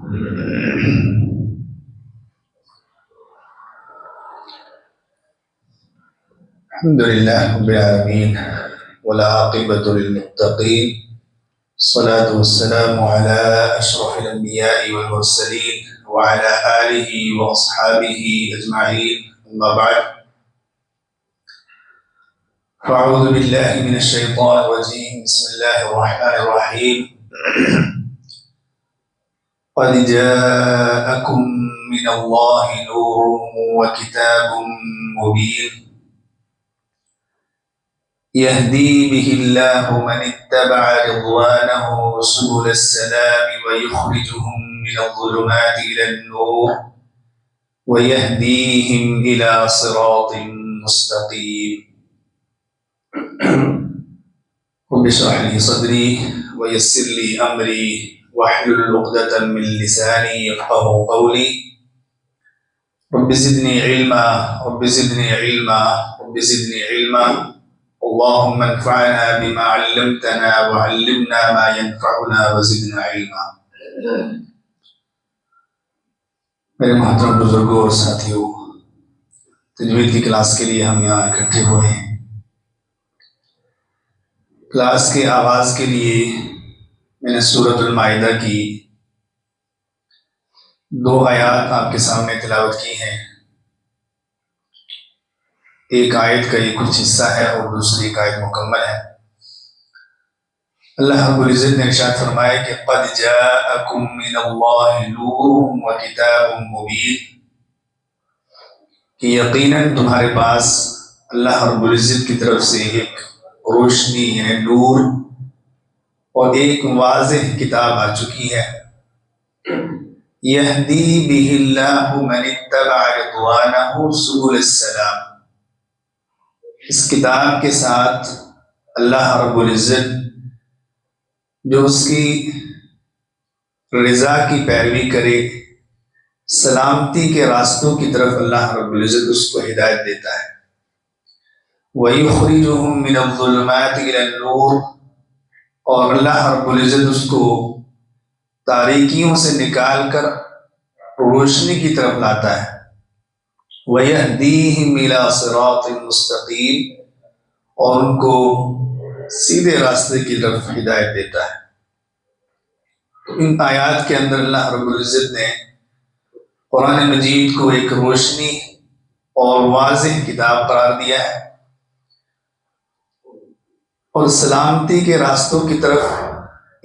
अल्हम्दुलिल्लाह रब्बिल आलमीन वल आक़िबतु लिल मुत्तक़ीन सलातु वस्सलामु अला अशरफिल अंबिया'i वल मुरसलीन व अला आलिहि व अस्हाबिहि अजमईन अम्मा बअद फ़अऊज़ु बिल्लाहि मिनश शैतानिर रजीम बिस्मिल्लाहिर रहमानिर रहीम क़द जाअकुम मिनल्लाहि नूरुन व किताबुम मुबीन यहदी बिहिल्लाहु मन इत्तबअ रिज़वानहु सुबुलस सलाम व युख़रिजुहुम मिनज़्ज़ुलुमाति इलन-नूर व यहदीहिम इला सिरातिन मुस्तक़ीम। रब्बि इश्रह ली सदरी व यस्सिर ली अमरी वहलुल उक़दतम मिन लिसानी यफ़क़हू क़ौली। Rabbi ज़िदनी इल्मा rabbi ज़िदनी इल्मा rabbi ज़िदनी इल्मा। अल्लाहुम्मा अन्फ़अना बिमा अल्लमतना व अल्लिमना मा यनफ़अुना व ज़िदना इल्मा। मेरे मोहतरम बुजुर्गों और साथियों, तजवीद की क्लास के लिए हम यहाँ इकट्ठे हुए हैं। क्लास के आगाज़ के लिए मैंने सूरतुल माइदा की 2 आयत आपके सामने तिलावत की हैं। एक आयत का ये कुछ हिस्सा है और दूसरी एक आयत मुकम्मल है। अल्लाह रब्बुल इज़्ज़त ने इरशाद फरमाया कि क़द जाअकुम मिनल्लाहि नूरुन व किताबुम मुबीन, कि यकीनन तुम्हारे पास अल्लाह रब्बुल इज़्ज़त की तरफ से एक रोशनी यानी नूर और एक वाज़ेह किताब आ चुकी है। यहदी बिहिल्लाहु मन इत्तबअ रिज़वानहु सुबुलस सलाम, इस किताब के साथ अल्लाह रब्बुल इज़्ज़त जो उसकी रज़ा की पैरवी करे, सलामती के रास्तों की तरफ अल्लाह रब्बुल इज़्ज़त उसको हिदायत देता है। व युख़रिजुहुम मिनज़्ज़ुलुमाति इलन-नूर, और अल्लाह रब्बुल इज़्ज़त उसको तारीकियों से निकाल कर रोशनी की तरफ लाता है। व यहदीहिम इला सिरातिन मुस्तक़ीम, और उनको सीधे रास्ते की तरफ हिदायत देता है। तो इन आयात के अंदर अल्लाह रब्बुल इज़्ज़त ने कुरान मजीद को एक रोशनी और वाज़ेह किताब करार दिया है और सलामती के रास्तों की तरफ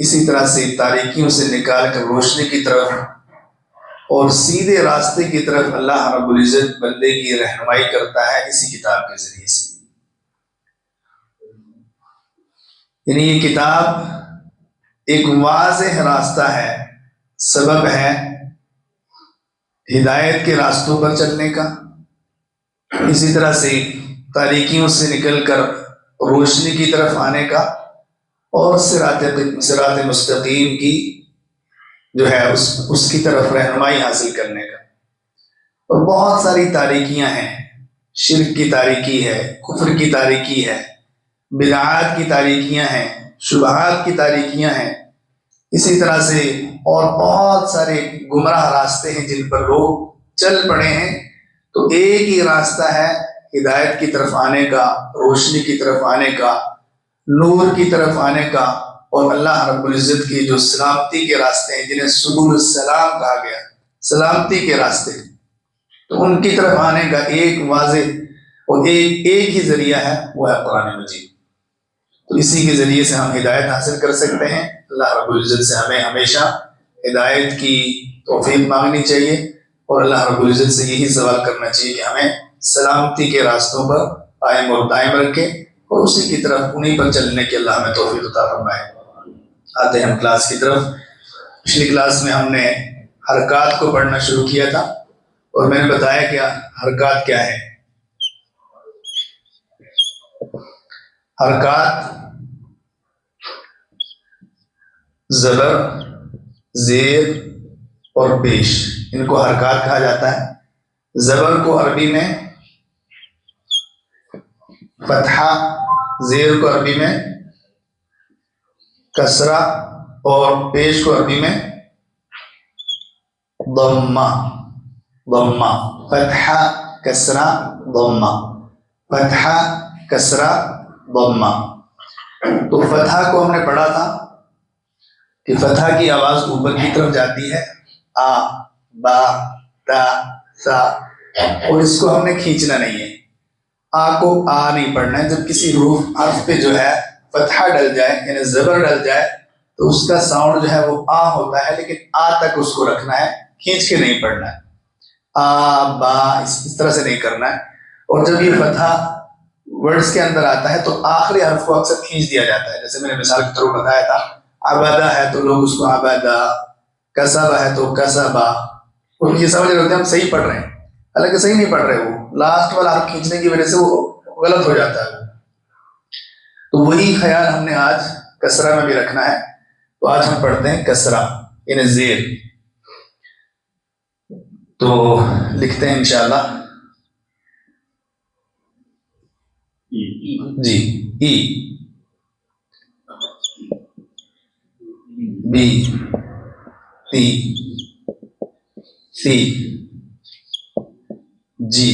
इसी तरह से तारीकियों से निकाल कर रोशनी की तरफ और सीधे रास्ते की तरफ अल्लाह रब्बुल इज़्ज़त बंदे की रहनुमाई करता है इसी किताब के जरिए से। यानी ये किताब एक वाज़ेह रास्ता है, सबब है हिदायत के रास्तों पर चलने का। इसी तरह से तारीकियों से निकलकर रोशनी की तरफ आने का और सिरात मुस्तकीम की जो है उसकी तरफ रहनुमाई हासिल करने का। और बहुत सारी तारीकियां हैं, शिर्क की तारीकी है, कुफ्र की तारीकी है, बिदआत की तारीकियां हैं, शुबहात की तारीकियां हैं। इसी तरह से और बहुत सारे गुमराह रास्ते हैं जिन पर लोग चल पड़े हैं। तो एक ही रास्ता है हिदायत की तरफ आने का, रोशनी की तरफ आने का, नूर की तरफ आने का, और अल्लाह रब्बुल इज़्ज़त की जो सलामती के रास्ते हैं जिन्हें सुबुलुस सलाम कहा गया, सलामती के रास्ते, तो उनकी तरफ आने का एक वाज़ेह और एक ही जरिया है, वो है कुरान मजीद। तो इसी के जरिए से हम हिदायत हासिल कर सकते हैं। अल्लाह रब्बुल इज़्ज़त से हमें हमेशा हिदायत की तौफीक मांगनी चाहिए और अल्लाह रब्बुल इज़्ज़त से यही सवाल करना चाहिए कि हमें सलामती के रास्तों पर कायम और दायम रखे और उसी की तरफ उन्हीं पर चलने की अल्लाह हमें तौफीक अता फरमाए। आते हैं हम क्लास की तरफ। पिछली क्लास में हमने हरकात को पढ़ना शुरू किया था और मैंने बताया कि हरकात क्या है। हरकात ज़बर, ज़ेर और पेश, इनको हरकात कहा जाता है। ज़बर को अरबी में फतहा, ज़ेर को अरबी में कसरा और पेश को अरबी में दम्मा, दम्मा, फतहा कसरा दम्मा, फतहा कसरा दम्मा। तो फतहा को हमने पढ़ा था कि फतहा की आवाज ऊपर की तरफ जाती है, आ, बा, ता, सा, और इसको हमने खींचना नहीं है। आ को आ नहीं पढ़ना है। जब किसी हर्फ पे जो है फतहा डल जाए यानी जबर डल जाए तो उसका साउंड जो है वो आ होता है, लेकिन आ तक उसको रखना है, खींच के नहीं पढ़ना है। आ बा इस तरह से नहीं करना है। और जब ये फतहा वर्ड्स के अंदर आता है तो आखिरी हर्फ को अक्सर खींच दिया जाता है। जैसे मैंने मिसाल के थ्रू बताया था, अबदा है तो लोग उसको अबदा, कसबा है तो कसबा, उनकी समझ रहे होते हैं हम सही पढ़ रहे हैं, हालांकि सही नहीं पढ़ रहे, वो लास्ट वाला हर्फ खींचने की वजह से वो गलत हो जाता है। तो वही ख्याल हमने आज कसरा में भी रखना है। तो आज हम पढ़ते हैं कसरा यानी जेर। तो लिखते हैं इंशाल्लाह जी, ई, बी, ती, सी, जी,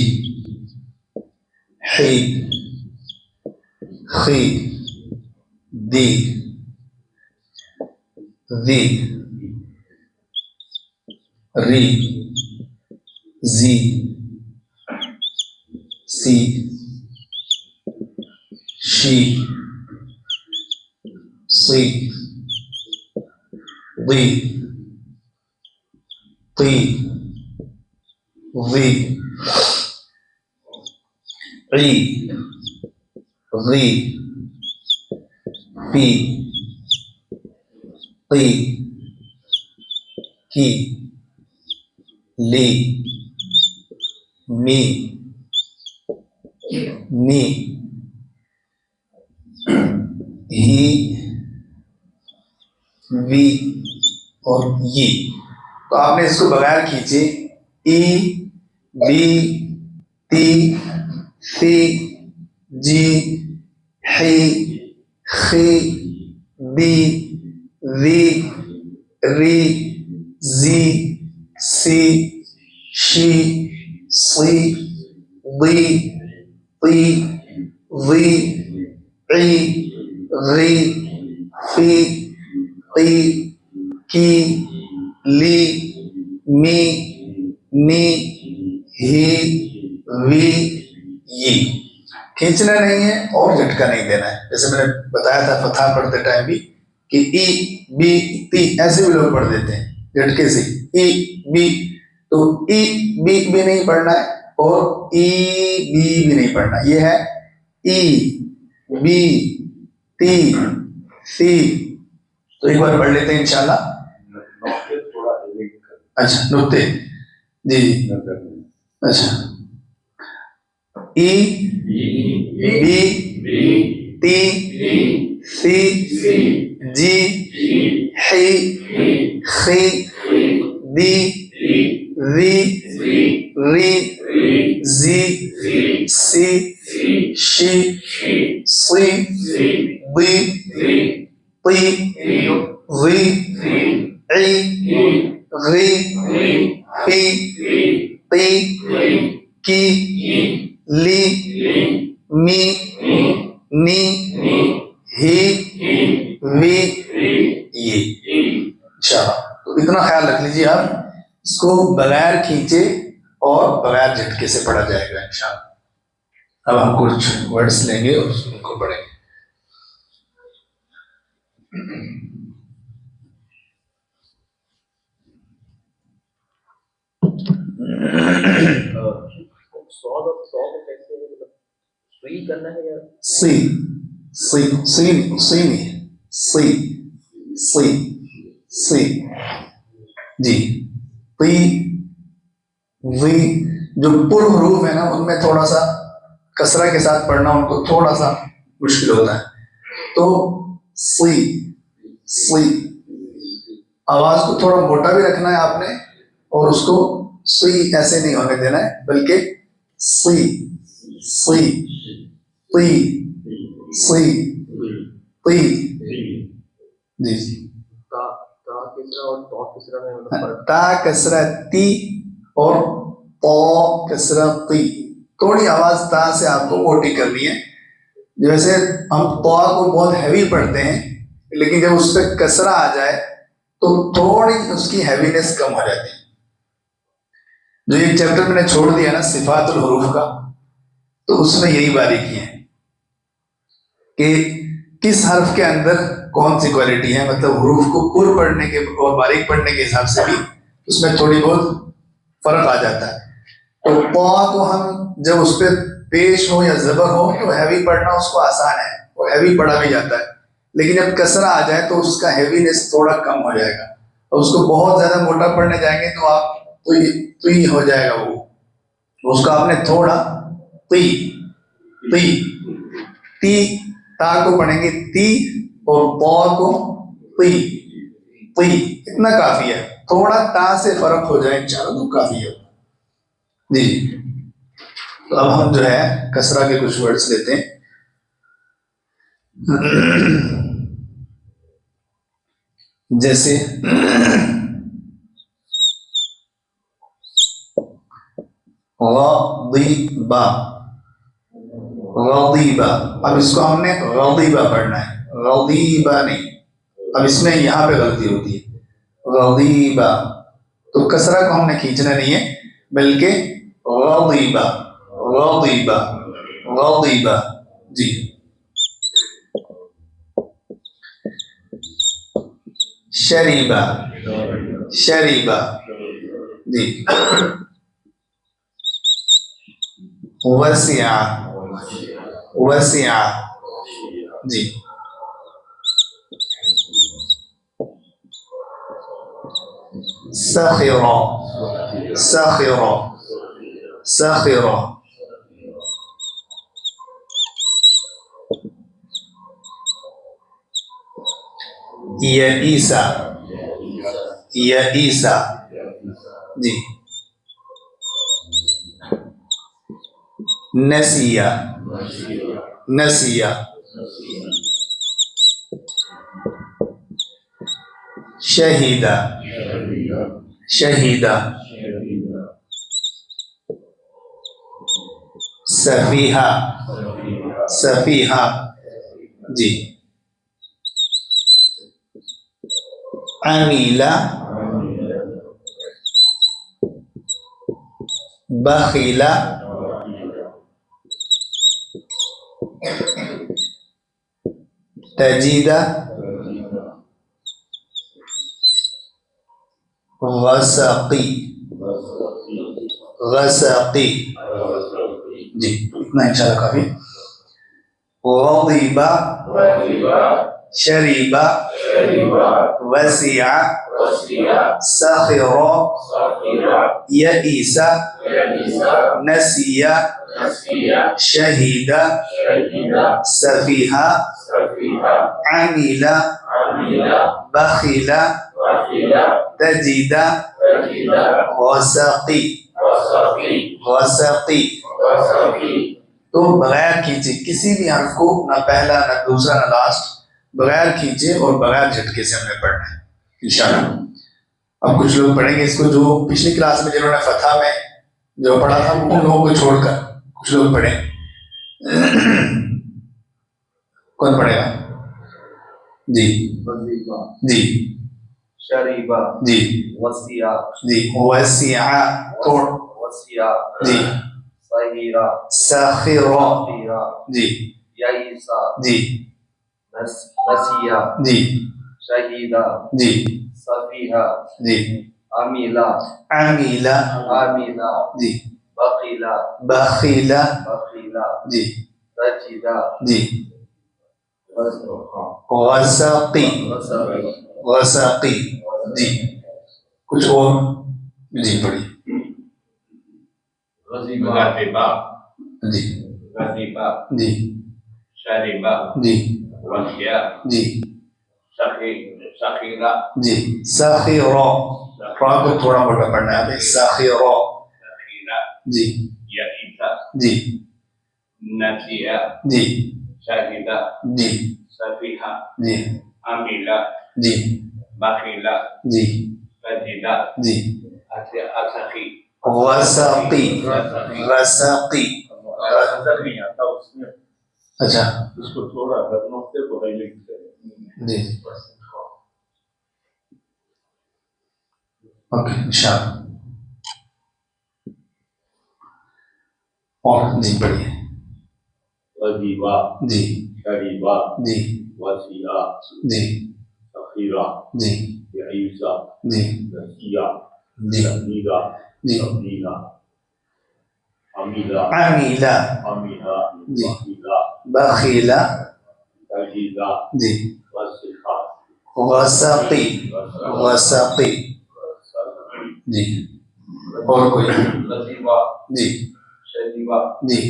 ही, खी, दी, दी, री, जी, सी, शी, सी, दी, ती, वी, री, री, पी, ती, की, ली, मी, नी, ही, वी और ये। तो आपने इसको बगैर खींचे ई, बी, ती, सी, जी, ही, खी, दी, वी, री, जी, सी, शी, सी, दी, ती, वी, री, री, फी, ती, की, ली, मी, नी, ही, वी, ये। खींचना नहीं है और झटका नहीं देना है। जैसे मैंने बताया था फतहा पढ़ते टाइम भी कि ई, बी, ती ऐसे भी लोग पढ़ देते हैं झटके से, ई, बी। तो ई, बी भी नहीं पढ़ना है और ई, बी भी नहीं पढ़ना। ये है ई, बी, ती, सी। तो एक बार पढ़ लेते हैं इंशाल्लाह। अच्छा, नुक्ते जी, अच्छा, ई, बी, ती, सी, जी, ही, खी, दी, वी, री, जी, सी, शी, सी, दी, ती, वी, ई, गी, फी, ती, की, ली, मी, नी, ही, वी, ये। इंशाल्लाह तो इतना ख्याल रख लीजिए आप, इसको बगैर खींचे और बगैर झटके से पढ़ा जाएगा इंशाल्लाह। अब हम कुछ वर्ड्स लेंगे और उनको पढ़ेंगे। सी, सी, सी, सी नहीं, सी, सी, सी, जी, पी, वी। जो पूर्व हरूफ है ना उनमें थोड़ा सा कसरा के साथ पढ़ना उनको थोड़ा सा मुश्किल होता है। तो सी, सी, आवाज को थोड़ा मोटा भी रखना है आपने और उसको सी ऐसे नहीं होने देना है, बल्कि सी, सी, ती, सी, ती, जी, किसरा और तो किसरा में मतलब फर्क? ता कसरा ती और तो कसरा ती। थोड़ी आवाज ता से आपको मोटी करनी है। जैसे हम तो को बहुत हैवी पढ़ते हैं, लेकिन जब उस पर कसरा आ जाए तो थोड़ी उसकी हैवीनेस कम हो जाती है। जो एक चैप्टर मैंने छोड़ दिया ना सिफातुल हुरूफ का, तो उसमें यही बारीकी है कि किस हर्फ के अंदर कौन सी क्वालिटी है, मतलब हुरूफ को पुर पढ़ने के और बारीक पढ़ने के हिसाब से भी उसमें थोड़ी बहुत फर्क आ जाता है। तो को हम जब उस पर पेश हो या जबर हो तो हैवी पढ़ना उसको आसान है, वो हैवी पढ़ा भी जाता है। लेकिन जब कसरा आ जाए तो उसका हैवीनेस थोड़ा कम हो जाएगा, और उसको बहुत ज्यादा मोटा पढ़ने जाएंगे तो आप तो ही हो जाएगा वो। उसको आपने थोड़ा ती ती ती ता को पढ़ेंगे ती और पौ को ती ती, इतना काफी है। थोड़ा ता से फर्क हो जाए इंशाल्लाह तो काफी है जी। तो अब हम जो है कसरा के कुछ वर्ड्स लेते हैं। जैसे गदीबा, गदीबा। अब इसको हमने गदीबा पढ़ना है, गदीबा नहीं। अब इसमें यहाँ पे गलती होती है, गदीबा। तो कसरा को हमने खींचना नहीं है, बल्कि गदीबा गदीबा गदीबा जी। शरीबा शरीबा जी। वसिया वसिया जी। सखिरा सखिरा सखिरा यईसा यईसा जी। नसिया नसिया शहीदा शहीदा सफीहा सफीहा जी। अमीला बखीला तजीदा गसकी गसकी जी। इतना इंशाल्लाह काफी। गदीबा शरीबा वसिया सखिरा यईसा नसिया शहीदा सफीहा अमीला बखीला तजीदा गसकी गसकी। तो बगैर खींचे किसी भी हर्फ को, ना पहला ना दूसरा ना लास्ट, बगैर खींचे और बगैर झटके से हमें पढ़ना है इंशाल्लाह। अब कुछ लोग पढ़ेंगे इसको, जो पिछली क्लास में जिन्होंने फतह में जो पढ़ा था उन लोगों को छोड़कर कुछ लोग पढ़े। कौन पढ़ेगा जी? जी शरीबा जी वसिया जी वसिया तोड़ वसिया जी सहीरा सखिरा जी यईसा जी नसिया जी शहीदा जी सफीहा जी अमीला अमीला आमीला जी बखीला बखीला बखीला जी तजीदा जी गसकी गसकी जी। कुछ और जी पढ़ी गज़ीबा जी गज़ीबा जी शरीबा जी वसिया जी सखीरा जी। सखीरा, रा को थोड़ा मोटा पढ़ना है, सखीरा जी यईसा जी नसिया जी शहीदा जी सफीहा जी अमीला जी Bakhila. जी Sajida. जी Asakhi. वसाकी वसाकी नजर नहीं आता उसमें, अच्छा उसको थोड़ा नुक्ते को हाईलाइट करें। जी ओके इंशाल्लाह और जी पढ़िए वजीवा, जी शरीबा, जी वसीआ, जी सखीरा, जी यईसा, जी नसिया, जी तमीरा, जी तमीला, अमीला, अमीला अमीला, जी वकीला, बखीला तजीदा, जी वसीखा, वसाकी वसाकी जी और कोई नसीबा, जी शरीबा, जी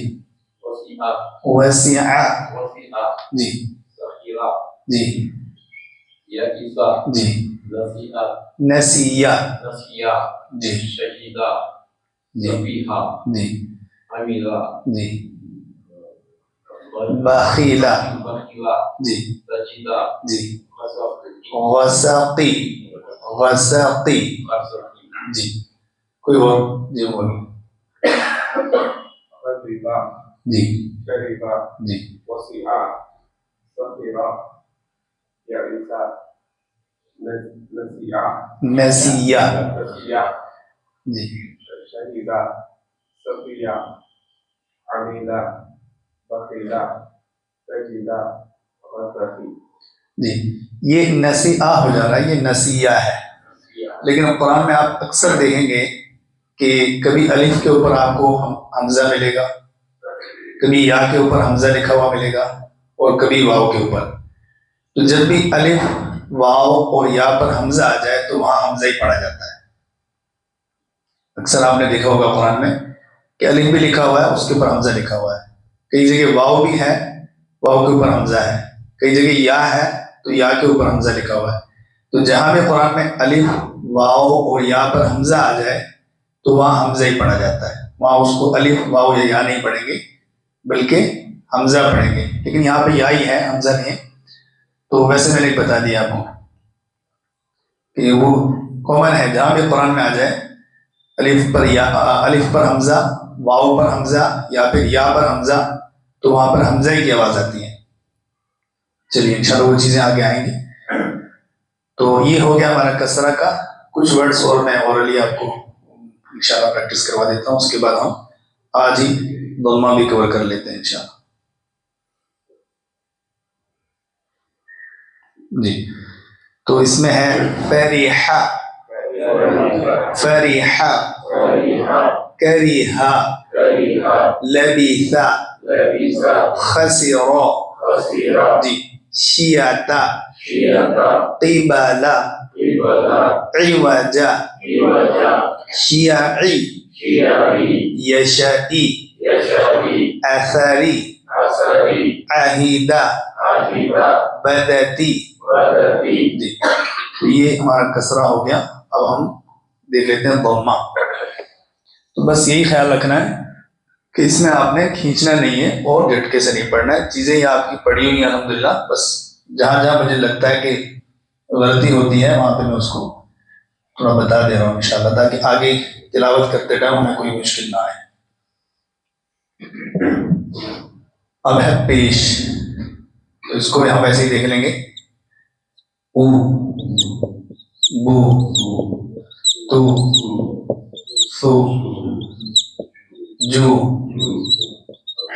वसीआ, वसीआ वसीआ, जी सखीरा, जी यईसा, जी नसीआ, नसिया नसिया, जी शहीदा, जी सफीहा, जी अमीला, जी बखीला बखीला, जी सजीदा, जी वसाकी, वसाकी वसाकी वसाकी, जी कोई और जी बोलो वजीवा, जी शरीबा, जी वसीआ, सखीरा, यईसा, नसिया, नसिया नसिया, जी शहीदा, सफिया, अमीला, बखीला, तजीदा, वसाकी। जी ये नसिया हो जा रहा है, ये नसिया है, लेकिन कुरान में आप अक्सर देखेंगे कि कभी अलिफ के ऊपर आपको हमजा मिलेगा, कभी या के ऊपर हमजा लिखा हुआ मिलेगा और कभी वाव के ऊपर। तो जब भी अलिफ वाव और या पर हमजा आ जाए तो वहां हमजा ही पढ़ा जाता है। अक्सर आपने देखा होगा कुरान में कि अलिफ भी लिखा हुआ है, उसके ऊपर हमजा लिखा हुआ है, कई जगह वाव भी है, वाव के ऊपर हमजा है, कई जगह या है तो या के ऊपर हमजा लिखा हुआ है। तो जहां भी कुरान में अलिफ वाव और या पर हमजा आ जाए तो वहां हमजा ही पढ़ा जाता है, वहां उसको अलिफ वाव या नहीं पढ़ेंगे बल्कि हमजा पढ़ेंगे। लेकिन यहाँ पे या ही है, हमजा नहीं है। तो वैसे मैंने बता दिया आपको कि वो कॉमन है, जहां भी कुरान में आ जाए अलिफ पर या, अलिफ पर हमजा, वाव पर हमजा या फिर या पर हमजा, तो वहां पर हमजा ही की आवाज आती है। चलिए इंशाल्लाह वो चीजें आगे आएंगी। तो ये हो गया हमारा कसरा का कुछ वर्ड्स, और मैं ओरली आपको इंशाल्लाह प्रैक्टिस करवा देता हूँ, उसके बाद हम आज ही दम्मा भी कवर कर लेते हैं इंशाल्लाह। जी तो इसमें है फरीहा, फरीहा, करीहा, लबीसा, खसिरा, जी शियाता, क़िबला, इवजा, शियाई, यशाई, अथरी, अहीदा, बदती। जी तो ये हमारा कसरा हो गया। अब हम देख लेते हैं दम्मा। तो बस यही ख्याल रखना है कि इसमें आपने खींचना नहीं है और झटके से नहीं पढ़ना है। चीजें ये आपकी पढ़ी हुई हैं अल्हम्दुलिल्लाह, बस जहां जहां मुझे लगता है कि गलती होती है वहां पे मैं उसको थोड़ा बता दे रहा हूँ इंशाल्लाह, ताकि आगे तिलावत करते टाइम हमें कोई मुश्किल ना आए। अब है पेश, तो इसको हम ऐसे ही देख लेंगे। ऊ, बू, तू, सु, जू,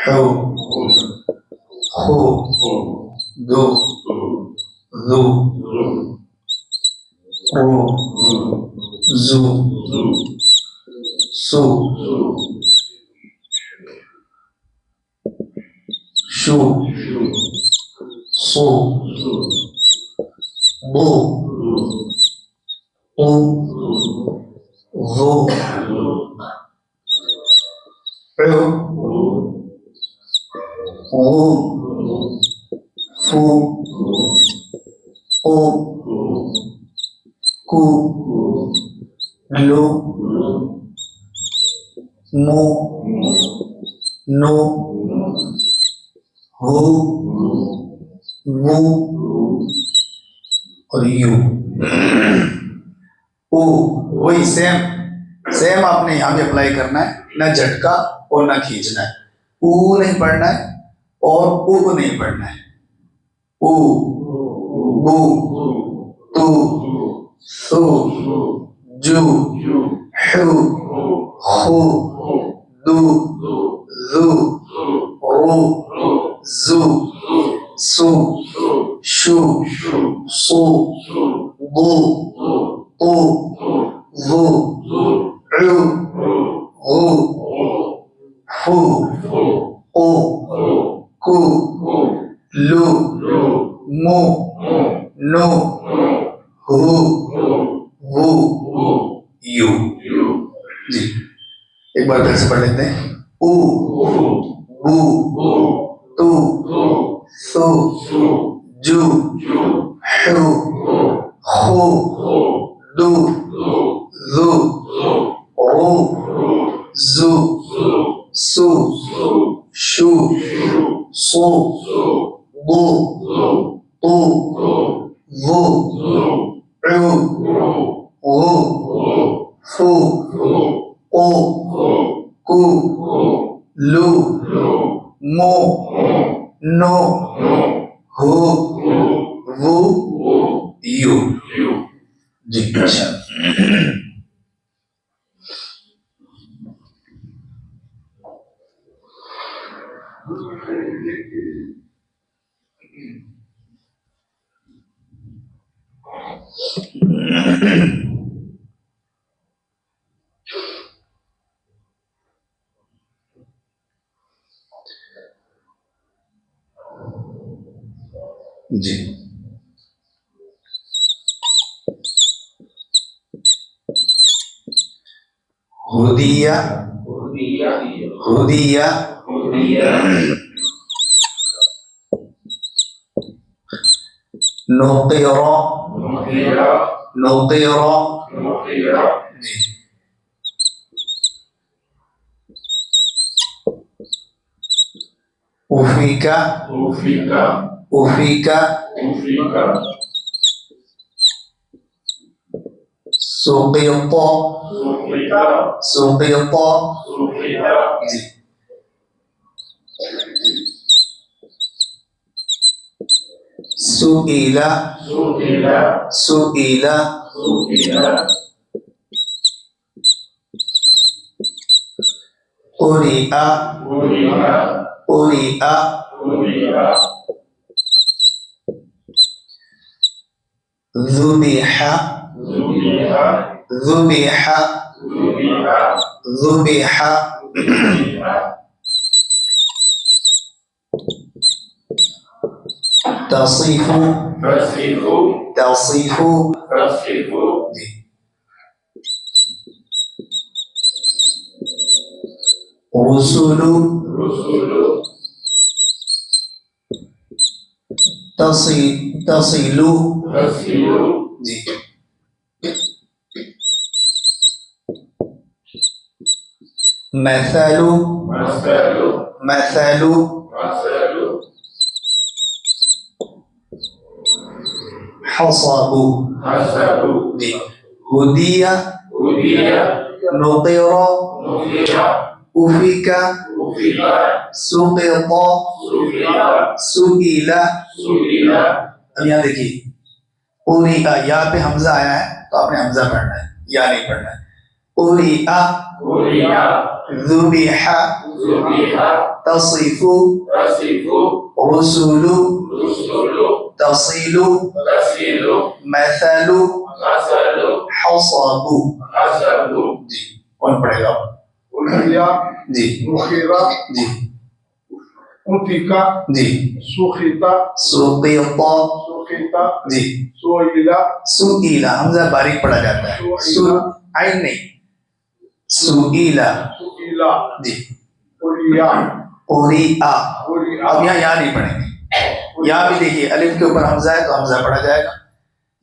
हु, खु, दु, ज़ु, रु, ज़ु, सु, शु, सु, बु, उ, ज़ु, उ, गु, फु, उ, कु, लु, मु, नु, हु, वु, और यू। ऊ वही सेम आपने यहाँ भी अप्लाई करना है, ना झटका और ना खींचना है। ऊ नहीं पढ़ना है और ऊ को नहीं पढ़ना है। ऊ, बू, तू, सू, जू, हू, हू, दू, जू, रू, जू, सू, शू, सू, बू, तू, वू, ऊ, हू, फू, ओ, कू, लू, मू, नो, हू, वू, यू। जी एक बार फिर से पढ़ लेते हैं। ऊ, बू, तू, सू, जू, हू, हू, दू, जू, रू, जू, सू, शू, सू, बू, तू, वू, ऊ, वू, फू, ओ, कू, लू, मो, नो, हू, वू, यू। जी अच्छा। जी हुदिया, हुदिया, नुक़िरा, नुक़िरा, जी उफ़ीका, उफ़ीका, सुक़िता, सुक़िता, जी सुईला, सुईला, उरिया, उरिया, ज़ुबिहा, ज़ुबिहा, ज़ुबिहा, तसीफु, तसीफु, जी रुसुलु, तसीलु, जी मसलु, मसलु, हसबु, जी हुदिया, नुक़िरा, उफ़ीका, सुक़िता, सुईला। अब यहाँ देखिए उरिया, या पे हमजा आया है तो आपने हमजा पढ़ना है, या नहीं पढ़ना है। उरिया, ज़ुबिहा, तसीफु, रुसुलु, तसीलु, मसलु, हसबु। जी कौन पढ़ेगा? जी नुक़िरा, जी उफ़ीका, जी सुक़िता, सुक़िता, सुक़िता, जी सुईला, सुईला, हमजा बारीक पढ़ा जाता है, सु आइन नहीं, सुईला, सुईला, जी उरिया, उरिया। उरिया, अब यहाँ या नहीं पढ़ेंगे। यहाँ भी देखिए अलिफ के ऊपर हमजा है तो हमजा पढ़ा जाएगा,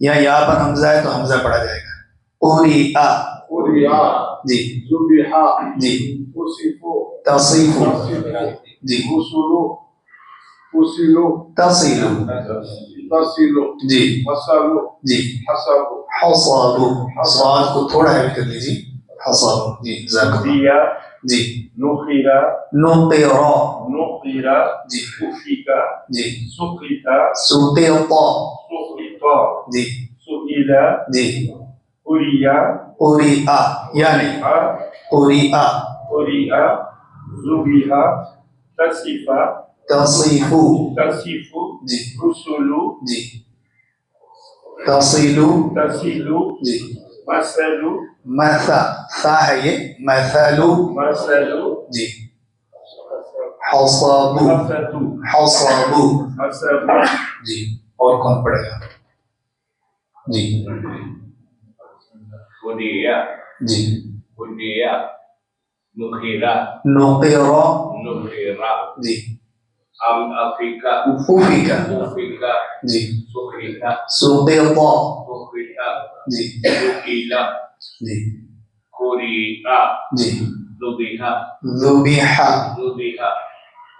या पर हमजा है तो हमजा पढ़ा जाएगा। उरिया, उरिया, जी ज़ुबिहा, जी उसिफु, तसीफु, जी रुसुलु, उसिलु, तसीलु, तसिलु जी मसलु जी हसबु हसाबु स्वाद को थोड़ा हैवी कर लीजिए हसाबु जी जज़ाकल्लाह दिया जी नुखिरा नुक़िरा नुखिरा जी उफिका जी सुखिता सुक़िता सुखिता जी सुइला जी उरिया उरिआ यानी आ उरिआ उरिया जुबिहा तसिफा तसीफु तसिफु जी रुसुलु जी तसीलु तसिलु जी मसलु मसा सा है ये मसलु मसलु जी हसाबु हसतु हसाबु हसबु जी और कौन पढ़ेगा जी Budia, जी Budia, Nukhira, नुक़िरा Nukhira, जी Afrika, उफिका Ufika, जी Sukhita, सुक़िता Sukhita, जी Sukila, जी Kuria, जी Zubiha, ذُبِحَ Zubiha,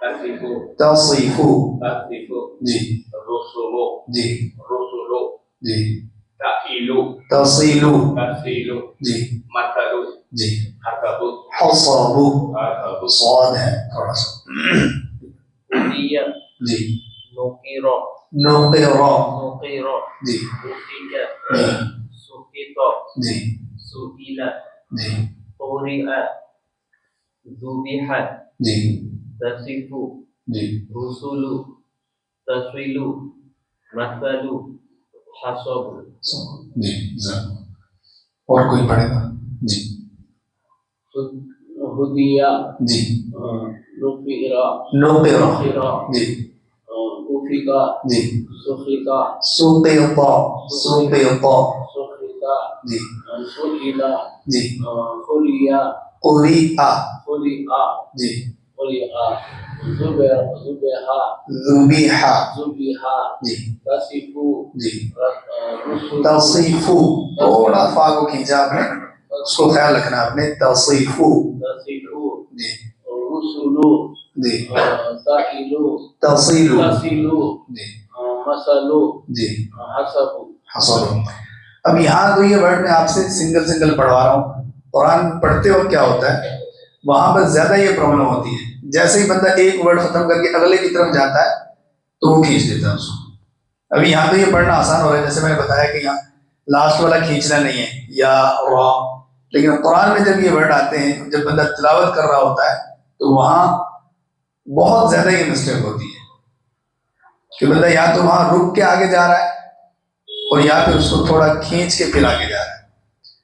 Tasifu, تصف Tasifu, जी Rusulu, जी Rusulu, जी Ta'ilu, تصل Tasilu, जी Matalu, जी Hasabu, حصب Hasabu, स्वाद है थोड़ा सा Udiya, जी Nukiro, नुक़िरा Nukiro, जी Ufika, जी Sukito, जी Suila, जी Uri'a, Zubiha, जी Tasifu, जी Rusulu, Taswilu, Masalu, Hasabu. जी ज़रूर और कोई पढ़ेगा जी Hudiya, जी Nukira, नुक़िरा Nukira, जी Ufika, जी Sukhita, सुक़िता सुक़िता Sukhita, जी Suila, जी Huliya, क़ुरिआ Huli'a, जी Huli'a, Zubiha, ذُبِحَ Zubiha, जी Tasifu, जी Rusul, तसीफु थोड़ा फा को खींचा आपने उसको ख्याल रखना आपने तसीफु Tasifu, जी Rusulu, जी Ta'ilu, तसीलु Tasilu, जी Masalu, जी Hasabu. हसलो अब यहाँ तो ये वर्ड मैं आपसे सिंगल सिंगल पढ़वा रहा हूँ कुरान पढ़ते वक्त क्या होता है वहां पर ज्यादा ये प्रॉब्लम होती है जैसे ही बंदा एक वर्ड खत्म करके अगले की तरफ जाता है तो वो खींच देता है उसको अभी यहाँ तो ये पढ़ना आसान हो रहा है जैसे मैंने बताया कि यहाँ लास्ट वाला खींचना नहीं है या रा लेकिन कुरान में जब ये वर्ड आते हैं जब बंदा तिलावत कर रहा होता है तो वहां बहुत ज्यादा ये मिस्टेक होती है कि बंदा या तो वहां रुक के आगे जा रहा है और या फिर उसको थोड़ा खींच के फिर आगे जा रहा है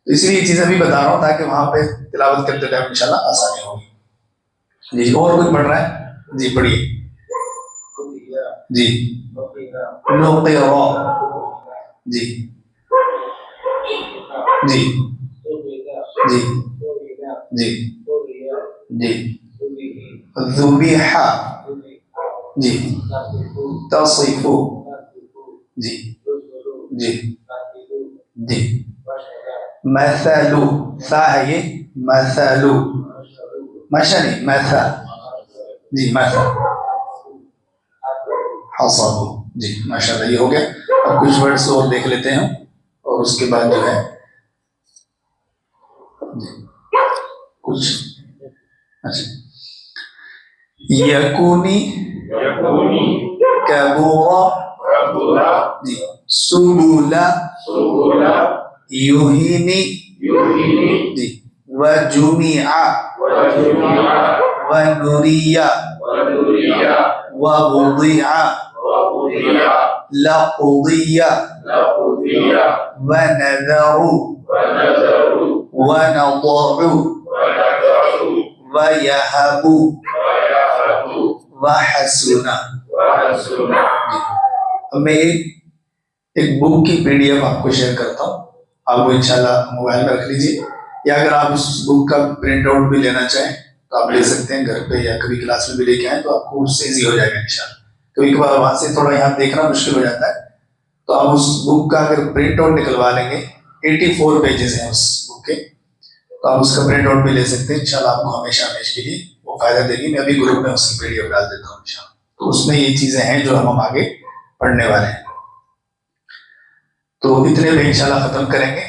तो इसलिए ये चीज अभी बता रहा हूँ ताकि वहां पे तिलावत करते टाइम इंशाल्लाह आसानी होगी जी और कोई पढ़ रहा है जी पढ़िए Hudiya, जी Nukira, नुक़िरा जी जी Subiha, जी Suila, जी Uri'a, जी Zubihi, ذُبِحَ Zubiha, जी Tasifu, तसिफु Tasifu, जी Rusulu, जी Tasilu, जी Mashara, मसलु सा है ये मसलु Masharu, मशा नहीं मसा जी मसा हसाबु जी माशाल्लाह ये हो गया अब कुछ वर्ड्स और देख लेते हैं और उसके बाद जो है जी, कुछ अच्छा यकूनी yakuni कबूरा kabura जी सुबुला subula युहिनी yuhini जी वजुमिआ wajumi'a वनुरिया waduriya ववुदिआ wabudiya लक़ुदिया laqudiya वनज़रु wanazaru वनضع wanadaru वयहबु wayahabu वहसुना wahasuna. अब मैं एक बुक की पीडीएफ आपको शेयर करता हूँ आप वो इंशाल्लाह मोबाइल में रख लीजिए या अगर आप उस बुक का प्रिंट आउट भी लेना चाहें तो आप ले सकते हैं घर पे या कभी क्लास में भी लेके आए तो आपको उससे ईजी हो जाएगा इंशाल्लाह कभी कभार वहां से थोड़ा यहाँ देखना मुश्किल हो जाता है तो आप उस बुक का अगर प्रिंट आउट निकलवा लेंगे 84 पेजेस हैं उस बुक के तो आप उसका प्रिंट आउट भी ले सकते हैं इंशाल्लाह आपको हमेशा हमेशा के लिए वो फायदा देगी मैं अभी ग्रुप में उसकी पीडीएफ डाल देता हूँ इंशाल्लाह तो उसमें ये चीजें हैं जो हम आगे पढ़ने वाले हैं तो इतने में इंशाल्लाह खत्म करेंगे।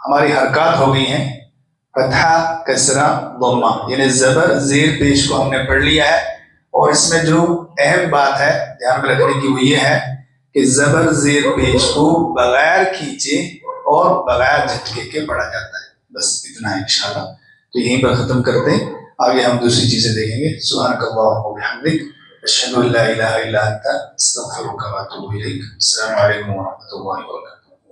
हमारी हरकत हो गई हैं फतहा कसरा दम्मा, यानी जबर जेर पेश को हमने पढ़ लिया है। और इसमें जो अहम बात है ध्यान में रखने की वो ये है कि जबर जेर पेश को बगैर खींचे और बगैर झटके के पढ़ा जाता है। बस इतना है इंशाल्लाह। तो यहीं पर खत्म करते हैं, आगे हम दूसरी चीजें देखेंगे। सुब्हानकल्लाहुम्मा व बिहम्दिक, अशहदु अल्ला इलाहा इल्ला अंता, अस्तगफिरुका व अतूबु इलैक। अस्सलामु अलैकुम व रहमतुल्लाहि व बरकातुहू।